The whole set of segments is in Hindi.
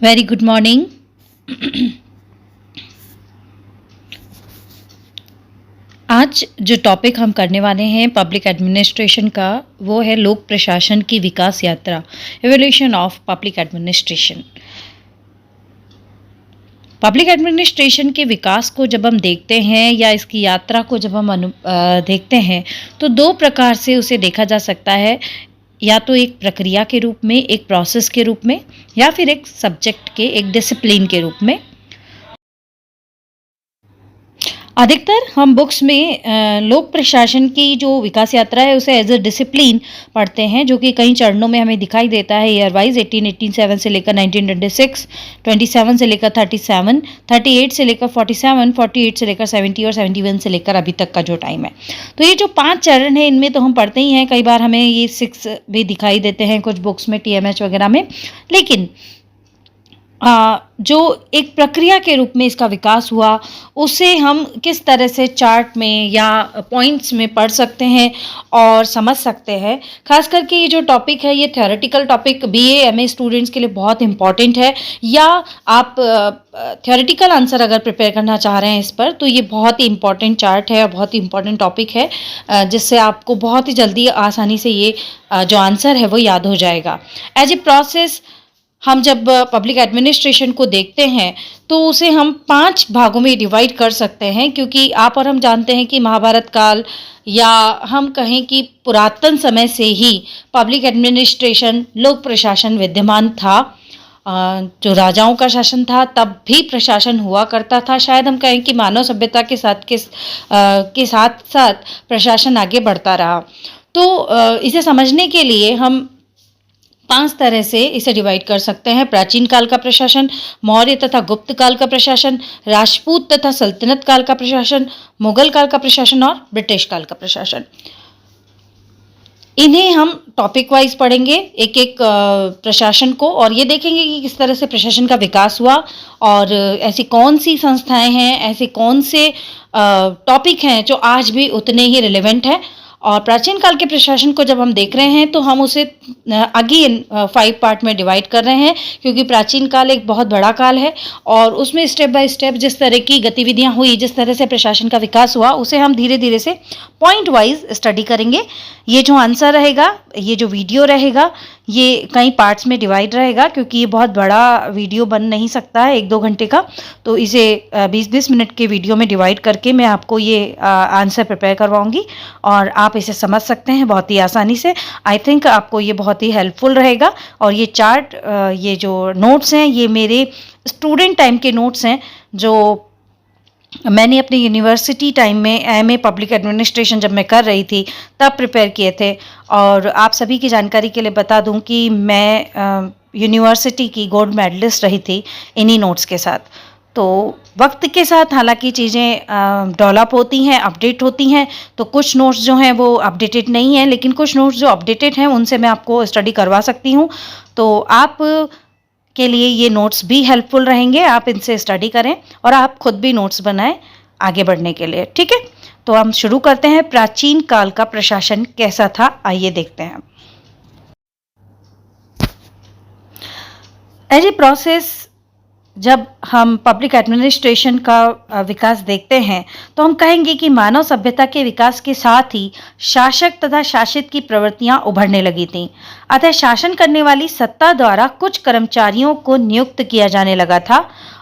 Very good morning. आज जो टॉपिक हम करने वाले हैं पब्लिक एडमिनिस्ट्रेशन का, वो है लोक प्रशासन की विकास यात्रा, evolution of public administration. Public administration के विकास को जब हम देखते हैं या इसकी यात्रा को जब हम देखते हैं तो दो प्रकार से उसे देखा जा सकता है, या तो एक प्रक्रिया के रूप में, एक प्रोसेस के रूप में, या फिर एक सब्जेक्ट के, एक डिसिप्लिन के रूप में। अधिकतर हम बुक्स में लोक प्रशासन की जो विकास यात्रा है उसे एज अ डिसिप्लिन पढ़ते हैं, जो कि कई चरणों में हमें दिखाई देता है ईयर वाइज। 1887 से लेकर 1926, 27 से लेकर 37, 38 से लेकर 47, 48 से लेकर 70 और 71 से लेकर अभी तक का जो टाइम है। तो ये जो 5 चरण है इनमें तो हम पढ़ते ही हैं, कई बार हमें ये 6 भी दिखाई देते हैं कुछ बुक्स में, TMH वगैरह में। लेकिन जो एक प्रक्रिया के रूप में इसका विकास हुआ, उसे हम किस तरह से चार्ट में या पॉइंट्स में पढ़ सकते हैं और समझ सकते हैं। खास करके ये जो टॉपिक है, ये theoretical topic BA MA students के लिए बहुत इंपॉर्टेंट है, या आप थ्योरेटिकल आंसर अगर प्रिपेयर करना चाह रहे हैं इस पर, तो ये बहुत ही इंपॉर्टेंट चार्ट है और बहुत ही इंपॉर्टेंट टॉपिक है, जिससे आपको बहुत ही जल्दी आसानी से ये जो आंसर है वो याद हो जाएगा। एज ए प्रोसेस हम जब पब्लिक एडमिनिस्ट्रेशन को देखते हैं तो उसे हम 5 भागों में डिवाइड कर सकते हैं, क्योंकि आप और हम जानते हैं कि महाभारत काल या हम कहें कि पुरातन समय से ही पब्लिक एडमिनिस्ट्रेशन, लोक प्रशासन विद्यमान था। जो राजाओं का शासन था तब भी प्रशासन हुआ करता था। शायद हम कहें कि मानव सभ्यता के साथ साथ प्रशासन आगे बढ़ता रहा। तो इसे समझने के लिए हम 5 तरह से इसे डिवाइड कर सकते हैं। प्राचीन काल का प्रशासन, मौर्य तथा गुप्त काल का प्रशासन, राजपूत तथा सल्तनत काल का प्रशासन, मुगल काल का प्रशासन और ब्रिटिश काल का प्रशासन। इन्हें हम टॉपिक वाइज पढ़ेंगे, एक एक प्रशासन को, और ये देखेंगे कि किस तरह से प्रशासन का विकास हुआ और ऐसी कौन सी संस्थाएं हैं, ऐसे कौन से टॉपिक हैं जो आज भी उतने ही रिलेवेंट हैं। और प्राचीन काल के प्रशासन को जब हम देख रहे हैं तो हम उसे अगेन 5 पार्ट में डिवाइड कर रहे हैं, क्योंकि प्राचीन काल एक बहुत बड़ा काल है और उसमें स्टेप बाय स्टेप जिस तरह की गतिविधियां हुई, जिस तरह से प्रशासन का विकास हुआ, उसे हम धीरे धीरे से पॉइंट वाइज स्टडी करेंगे। ये जो आंसर रहेगा, ये जो वीडियो रहेगा, ये कई पार्ट्स में डिवाइड रहेगा, क्योंकि ये बहुत बड़ा वीडियो बन नहीं सकता है 1-2 घंटे का। तो इसे 20-20 मिनट के वीडियो में डिवाइड करके मैं आपको ये आंसर प्रिपेयर करवाऊंगी और आप इसे समझ सकते हैं बहुत ही आसानी से। आई थिंक आपको ये बहुत ही हेल्पफुल रहेगा। और ये चार्ट, ये जो नोट्स हैं, ये मेरे स्टूडेंट टाइम के नोट्स हैं जो मैंने अपने यूनिवर्सिटी टाइम में MA पब्लिक एडमिनिस्ट्रेशन जब मैं कर रही थी तब प्रिपेयर किए थे। और आप सभी की जानकारी के लिए बता दूं कि मैं यूनिवर्सिटी की गोल्ड मेडलिस्ट रही थी इन्हीं नोट्स के साथ। तो वक्त के साथ हालांकि चीज़ें डेवलप होती हैं, अपडेट होती हैं, तो कुछ नोट्स जो हैं वो अपडेटेड नहीं हैं, लेकिन कुछ नोट्स जो अपडेटेड हैं उनसे मैं आपको स्टडी करवा सकती हूँ। तो आप के लिए ये नोट्स भी हेल्पफुल रहेंगे, आप इनसे स्टडी करें और आप खुद भी नोट्स बनाएं आगे बढ़ने के लिए। ठीक है, तो हम शुरू करते हैं। प्राचीन काल का प्रशासन कैसा था, आइए देखते हैं। एज ए प्रोसेस जब हम पब्लिक एडमिनिस्ट्रेशन का विकास देखते हैं तो हम कहेंगे कि मानव सभ्यता के विकास के साथ ही शासक तथा शासित की प्रवृत्तियां उभरने लगी थीं। अतः शासन करने वाली सत्ता द्वारा कुछ कर्मचारियों को नियुक्त किया जाने लगा था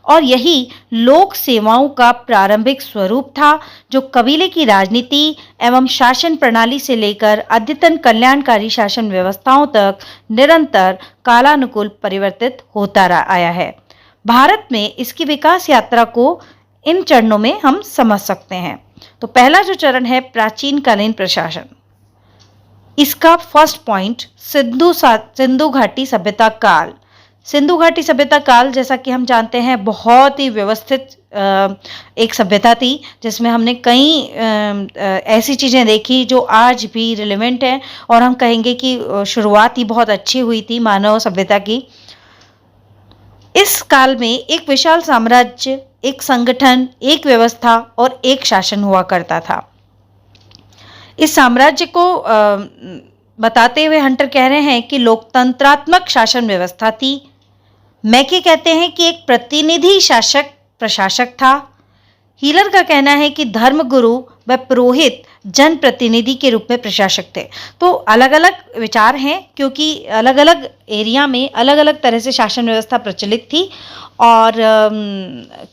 और यही लोक सेवाओं का प्रारंभिक स्वरूप था, जो कबीले की राजनीति एवं शासन प्रणाली से लेकर अद्यतन कल्याणकारी शासन व्यवस्थाओं तक निरंतर कालानुकूल परिवर्तित होता आया है। भारत में इसकी विकास यात्रा को इन चरणों में हम समझ सकते हैं। तो पहला जो चरण है प्राचीन कालीन प्रशासन, इसका फर्स्ट पॉइंट सिंधु घाटी सभ्यता काल। सिंधु घाटी सभ्यता काल, जैसा कि हम जानते हैं, बहुत ही व्यवस्थित एक सभ्यता थी, जिसमें हमने कई ऐसी चीज़ें देखी जो आज भी रिलेवेंट हैं, और हम कहेंगे कि शुरुआत ही बहुत अच्छी हुई थी मानव सभ्यता की। इस काल में एक विशाल साम्राज्य, एक संगठन, एक व्यवस्था और एक शासन हुआ करता था। इस साम्राज्य को बताते हुए हंटर कह रहे हैं कि लोकतंत्रात्मक शासन व्यवस्था थी। मैके कहते हैं कि एक प्रतिनिधि शासक प्रशासक था। हीलर का कहना है कि धर्मगुरु व पुरोहित जनप्रतिनिधि के रूप में प्रशासक थे। तो अलग अलग विचार हैं, क्योंकि अलग अलग एरिया में अलग अलग तरह से शासन व्यवस्था प्रचलित थी। और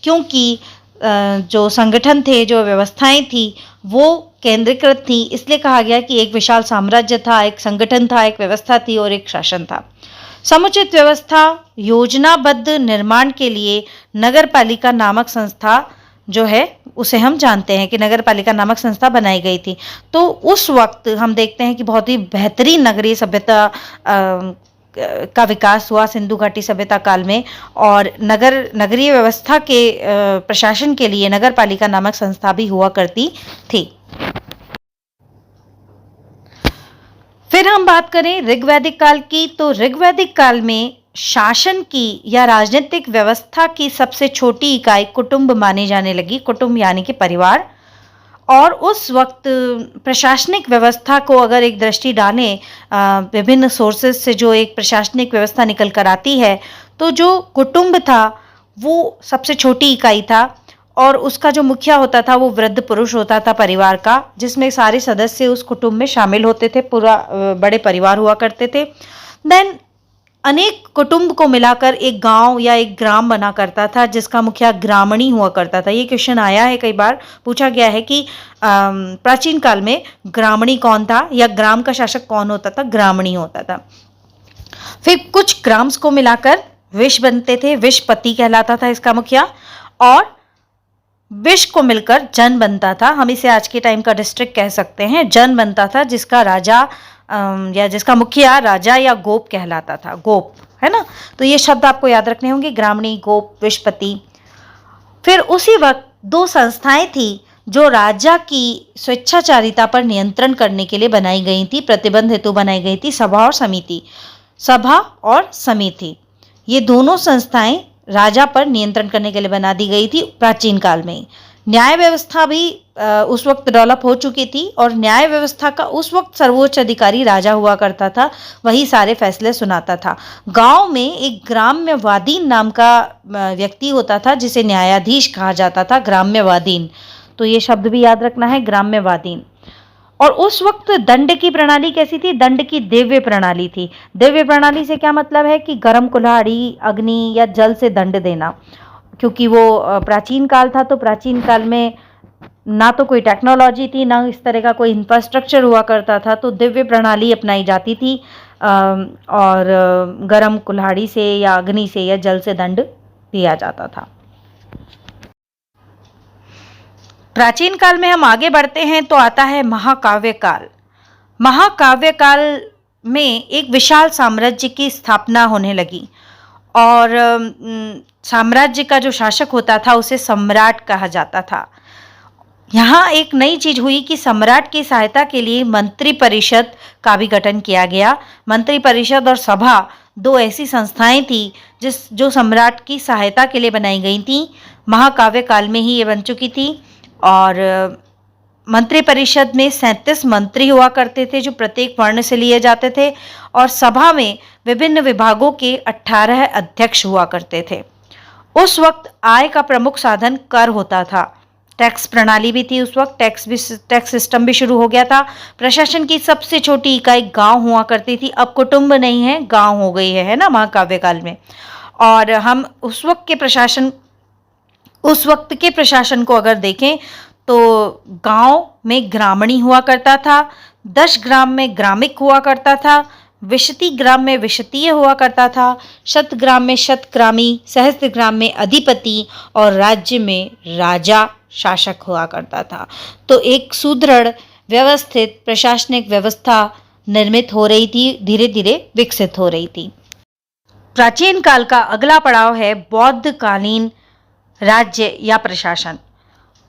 क्योंकि जो संगठन थे, जो व्यवस्थाएं थी, वो केंद्रीकृत थी, इसलिए कहा गया कि एक विशाल साम्राज्य था, एक संगठन था, एक व्यवस्था थी और एक शासन था। समुचित व्यवस्था योजनाबद्ध निर्माण के लिए नगरपालिका नामक संस्था जो है उसे हम जानते हैं कि नगरपालिका नामक संस्था बनाई गई थी। तो उस वक्त हम देखते हैं कि बहुत ही बेहतरीन नगरीय सभ्यता का विकास हुआ सिंधु घाटी सभ्यता काल में, और नगरीय व्यवस्था के प्रशासन के लिए नगरपालिका नामक संस्था भी हुआ करती थी। फिर हम बात करें ऋग्वैदिक काल की, तो ऋग्वैदिक काल में शासन की या राजनीतिक व्यवस्था की सबसे छोटी इकाई कुटुंब माने जाने लगी। कुटुंब यानी कि परिवार। और उस वक्त प्रशासनिक व्यवस्था को अगर एक दृष्टि डालें, विभिन्न सोर्सेस से जो एक प्रशासनिक व्यवस्था निकल कर आती है, तो जो कुटुंब था वो सबसे छोटी इकाई था, और उसका जो मुखिया होता था वो वृद्ध पुरुष होता था परिवार का, जिसमें सारे सदस्य उस कुटुंब में शामिल होते थे। पूरा बड़े परिवार हुआ करते थे। देन अनेक कुटुंब को मिलाकर एक गांव या एक ग्राम बना करता था, जिसका मुखिया ग्रामणी हुआ करता था। ये क्वेश्चन आया है, कई बार पूछा गया है कि प्राचीन काल में ग्रामणी कौन था या ग्राम का शासक कौन होता था। ग्रामणी होता था। फिर कुछ ग्राम्स को मिलाकर विश बनते थे। विशपति कहलाता था इसका मुखिया, और विश को मिलकर जन बनता था। हम इसे आज के टाइम का डिस्ट्रिक्ट कह सकते हैं। जन बनता था, जिसका राजा या जिसका मुखिया राजा या गोप कहलाता था। गोप, है ना। तो ये शब्द आपको याद रखने होंगे, ग्रामणी, गोप, विशपति। फिर उसी वक्त दो संस्थाएं थी जो राजा की स्वेच्छाचारिता पर नियंत्रण करने के लिए बनाई गई थी, प्रतिबंध हेतु बनाई गई थी, सभा और समिति। सभा और समिति, ये दोनों संस्थाएं राजा पर नियंत्रण करने के लिए बना दी गई थी प्राचीन काल में। न्याय व्यवस्था भी उस वक्त डेवलप हो चुकी थी, और न्याय व्यवस्था का उस वक्त सर्वोच्च अधिकारी राजा हुआ करता था, वही सारे फैसले सुनाता था। गांव में एक ग्राम्यवादीन नाम का व्यक्ति होता था, जिसे न्यायाधीश कहा जाता था। ग्राम्यवादीन, तो ये शब्द भी याद रखना है, ग्राम्यवादीन। और उस वक्त दंड की प्रणाली कैसी थी? दंड की दिव्य प्रणाली थी। दिव्य प्रणाली से क्या मतलब है कि गर्म कुल्हाड़ी, अग्नि या जल से दंड देना। क्योंकि वो प्राचीन काल था, तो प्राचीन काल में ना तो कोई टेक्नोलॉजी थी, ना इस तरह का कोई इंफ्रास्ट्रक्चर हुआ करता था, तो दिव्य प्रणाली अपनाई जाती थी, और गर्म कुल्हाड़ी से या अग्नि से या जल से दंड दिया जाता था। प्राचीन काल में हम आगे बढ़ते हैं तो आता है महाकाव्य काल। महाकाव्य काल में एक विशाल साम्राज्य की स्थापना होने लगी, और साम्राज्य का जो शासक होता था उसे सम्राट कहा जाता था। यहाँ एक नई चीज हुई कि सम्राट की सहायता के लिए मंत्री परिषद का भी गठन किया गया। मंत्री परिषद और सभा दो ऐसी संस्थाएं थी जो सम्राट की सहायता के लिए बनाई गई थी। महाकाव्य काल में ही ये बन चुकी थी, और मंत्री परिषद में 37 मंत्री हुआ करते थे जो प्रत्येक वर्ण से लिए जाते थे, और सभा में विभिन्न विभागों के 18 अध्यक्ष हुआ करते थे। उस वक्त आय का प्रमुख साधन कर होता था। टैक्स प्रणाली भी थी उस वक्त, टैक्स सिस्टम भी शुरू हो गया था। प्रशासन की सबसे छोटी इकाई गांव हुआ करती थी। अब कुटुंब नहीं है, गांव हो गई है ना महाकाव्य काल में। और हम उस वक्त के प्रशासन को अगर देखें तो गांव में ग्रामणी हुआ करता था, 10 ग्राम में ग्रामिक हुआ करता था, विशति ग्राम में विशतीय हुआ करता था, शतग्राम में शतग्रामी, सहस्त्रग्राम में अधिपति, और राज्य में राजा शासक हुआ करता था। तो एक सुदृढ़ व्यवस्थित प्रशासनिक व्यवस्था निर्मित हो रही थी, धीरे धीरे विकसित हो रही थी। प्राचीन काल का अगला पड़ाव है बौद्ध कालीन राज्य या प्रशासन।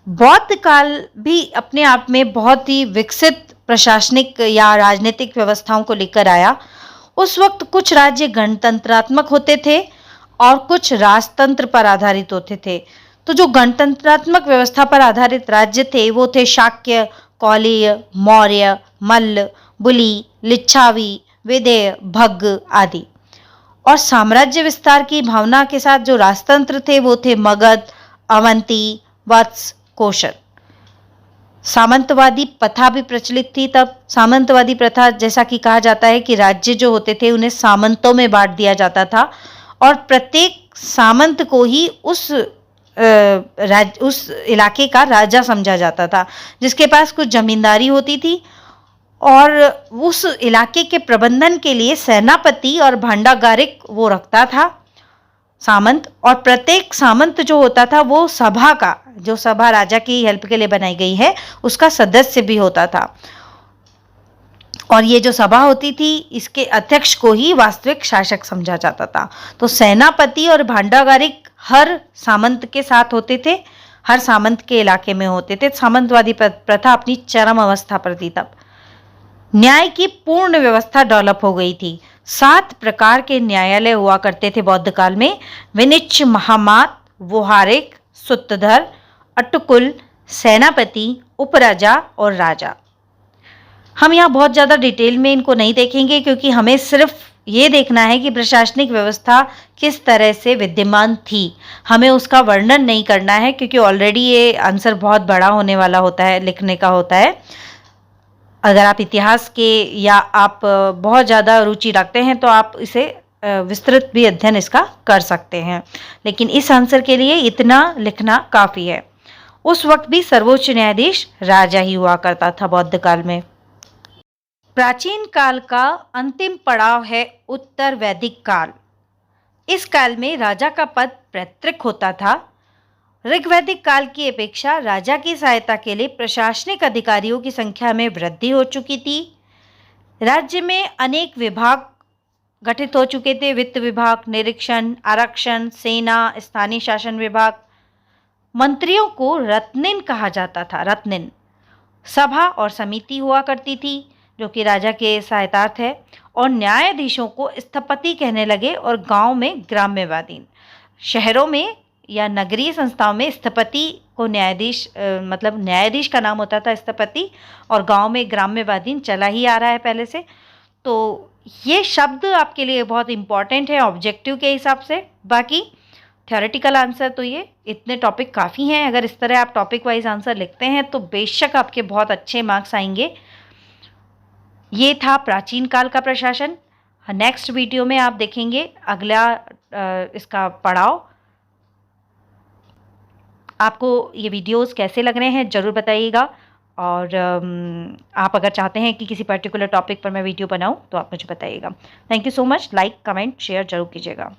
बौद्ध काल भी अपने आप में बहुत ही विकसित प्रशासनिक या राजनीतिक व्यवस्थाओं को लेकर आया। उस वक्त कुछ राज्य गणतंत्रात्मक होते थे और कुछ राजतंत्र पर आधारित होते थे। तो जो गणतंत्रात्मक व्यवस्था पर आधारित राज्य थे वो थे शाक्य, कौलिय, मौर्य, मल्ल, बुली, लिच्छावी, विदेह, भग्ग आदि। और साम्राज्य विस्तार की भावना के साथ जो राजतंत्र थे वो थे मगध, अवंती, वत्स, कोशल। सामंतवादी प्रथा भी प्रचलित थी तब। सामंतवादी प्रथा, जैसा कि कहा जाता है कि राज्य जो होते थे उन्हें सामंतों में बांट दिया जाता था और प्रत्येक सामंत को ही उस इलाके का राजा समझा जाता था, जिसके पास कुछ जमींदारी होती थी और उस इलाके के प्रबंधन के लिए सेनापति और भांडागारिक वो रखता था सामंत। और प्रत्येक सामंत जो होता था वो सभा का, जो सभा राजा की हेल्प के लिए बनाई गई है, उसका सदस्य भी होता था। और ये जो सभा होती थी इसके अध्यक्ष को ही वास्तविक शासक समझा जाता था। तो सेनापति और भांडागारिक हर सामंत के साथ होते थे, हर सामंत के इलाके में होते थे। सामंतवादी प्रथा अपनी चरम अवस्था पर थी तब। न्याय की पूर्ण व्यवस्था डेवलप हो गई थी। 7 प्रकार के न्यायालय हुआ करते थे बौद्ध काल में: विनिच्छ, महामात, वोहारिक, सूत्रधर, अट्टकुल, सेनापति, उपराजा और राजा। हम यहाँ बहुत ज़्यादा डिटेल में इनको नहीं देखेंगे क्योंकि हमें सिर्फ ये देखना है कि प्रशासनिक व्यवस्था किस तरह से विद्यमान थी। हमें उसका वर्णन नहीं करना है क्योंकि ऑलरेडी ये आंसर बहुत बड़ा होने वाला होता है, लिखने का होता है। अगर आप इतिहास के या आप बहुत ज़्यादा रुचि रखते हैं तो आप इसे विस्तृत भी अध्ययन इसका कर सकते हैं, लेकिन इस आंसर के लिए इतना लिखना काफ़ी है। उस वक्त भी सर्वोच्च न्यायाधीश राजा ही हुआ करता था बौद्ध काल में। प्राचीन काल का अंतिम पड़ाव है उत्तर वैदिक काल। इस काल में राजा का पद पैतृक होता था। ऋग्वैदिक काल की अपेक्षा राजा की सहायता के लिए प्रशासनिक अधिकारियों की संख्या में वृद्धि हो चुकी थी। राज्य में अनेक विभाग गठित हो चुके थे: वित्त विभाग, निरीक्षण, आरक्षण, सेना, स्थानीय शासन विभाग। मंत्रियों को रत्निन कहा जाता था, रत्निन। सभा और समिति हुआ करती थी जो कि राजा के सहायतार्थ है। और न्यायाधीशों को स्थपति कहने लगे और गांव में ग्राम्यवादीन। शहरों में या नगरीय संस्थाओं में स्थपति को न्यायाधीश मतलब न्यायाधीश का नाम होता था स्थपति, और गांव में ग्राम्यवादीन चला ही आ रहा है पहले से। तो ये शब्द आपके लिए बहुत इंपॉर्टेंट है ऑब्जेक्टिव के हिसाब से। बाकी थ्योरेटिकल आंसर तो ये इतने टॉपिक काफ़ी हैं। अगर इस तरह आप टॉपिक वाइज आंसर लिखते हैं तो बेशक आपके बहुत अच्छे मार्क्स आएंगे। ये था प्राचीन काल का प्रशासन। नेक्स्ट वीडियो में आप देखेंगे अगला इसका पड़ाव। आपको ये वीडियोस कैसे लग रहे हैं ज़रूर बताइएगा। और आप अगर चाहते हैं कि किसी पर्टिकुलर टॉपिक पर मैं वीडियो बनाऊं तो आप मुझे बताइएगा। Thank you so much. Like, comment, share जरूर कीजिएगा।